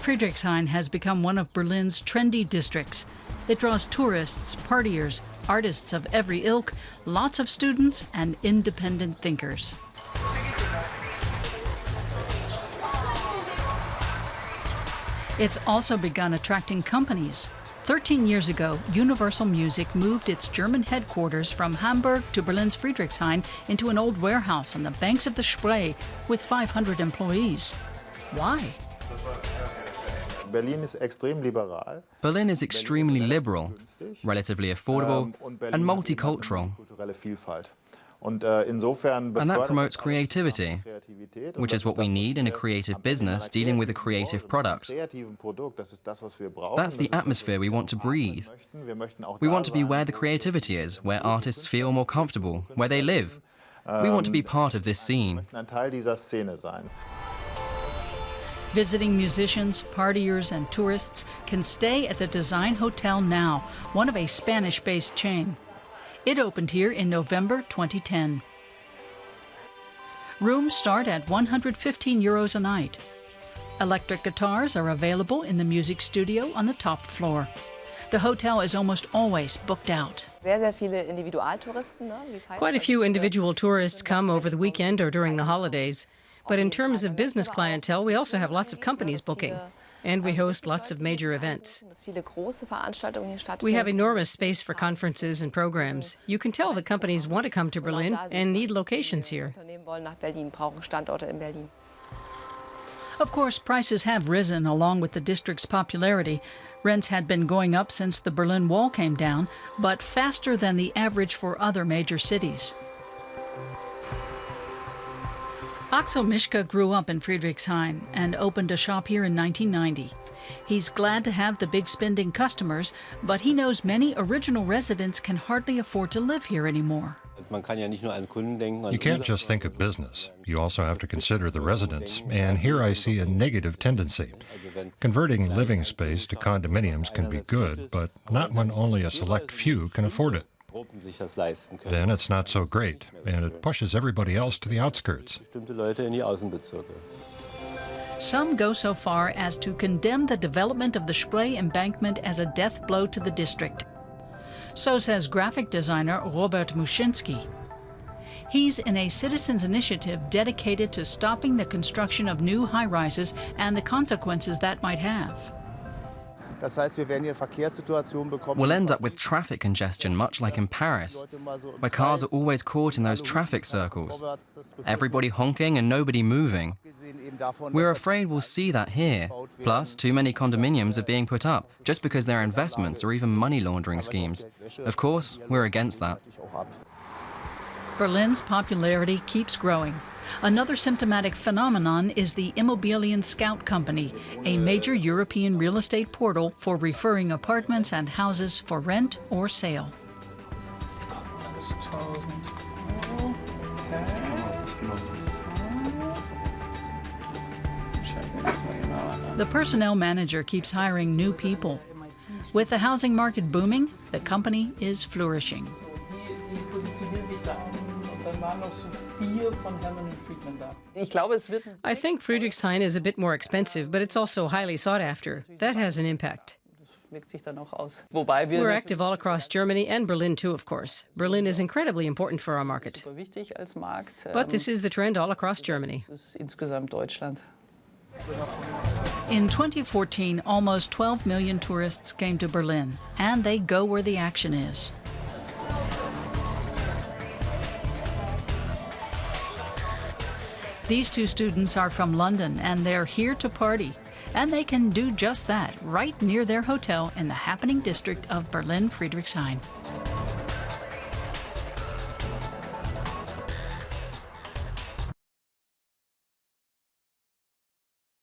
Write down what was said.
Friedrichshain has become one of Berlin's trendy districts. It draws tourists, partiers, artists of every ilk, lots of students, and independent thinkers. It's also begun attracting companies. 13 years ago, Universal Music moved its German headquarters from Hamburg to Berlin's Friedrichshain into an old warehouse on the banks of the Spree with 500 employees. Why? Berlin is extremely liberal, relatively affordable, and multicultural. And that promotes creativity, which is what we need in a creative business dealing with a creative product. That's the atmosphere we want to breathe. We want to be where the creativity is, where artists feel more comfortable, where they live. We want to be part of this scene. Visiting musicians, partiers, and tourists can stay at the Design Hotel Now, one of a Spanish-based chain. It opened here in November 2010. Rooms start at €115 a night. Electric guitars are available in the music studio on the top floor. The hotel is almost always booked out. Quite a few individual tourists come over the weekend or during the holidays. But in terms of business clientele, we also have lots of companies booking. And we host lots of major events. We have enormous space for conferences and programs. You can tell that companies want to come to Berlin and need locations here. Of course, prices have risen along with the district's popularity. Rents had been going up since the Berlin Wall came down, but faster than the average for other major cities. Axel Mischke grew up in Friedrichshain and opened a shop here in 1990. He's glad to have the big spending customers, but he knows many original residents can hardly afford to live here anymore. You can't just think of business. You also have to consider the residents, and here I see a negative tendency. Converting living space to condominiums can be good, but not when only a select few can afford it. Then it's not so great, and it pushes everybody else to the outskirts. Some go so far as to condemn the development of the Spree embankment as a death blow to the district. So says graphic designer Robert Muszynski. He's in a citizens' initiative dedicated to stopping the construction of new high-rises and the consequences that might have. We'll end up with traffic congestion, much like in Paris, where cars are always caught in those traffic circles. Everybody honking and nobody moving. We're afraid we'll see that here. Plus, too many condominiums are being put up, just because they're investments or even money laundering schemes. Of course, we're against that. Berlin's popularity keeps growing. Another symptomatic phenomenon is the Immobilien Scout Company, a major European real estate portal for referring apartments and houses for rent or sale. The personnel manager keeps hiring new people. With the housing market booming, the company is flourishing. I think Friedrichshain is a bit more expensive, but it's also highly sought after. That has an impact. We're active all across Germany and Berlin too, of course. Berlin is incredibly important for our market. But this is the trend all across Germany. In 2014, almost 12 million tourists came to Berlin, and they go where the action is. These two students are from London, and they're here to party. And they can do just that right near their hotel in the happening district of Berlin-Friedrichshain.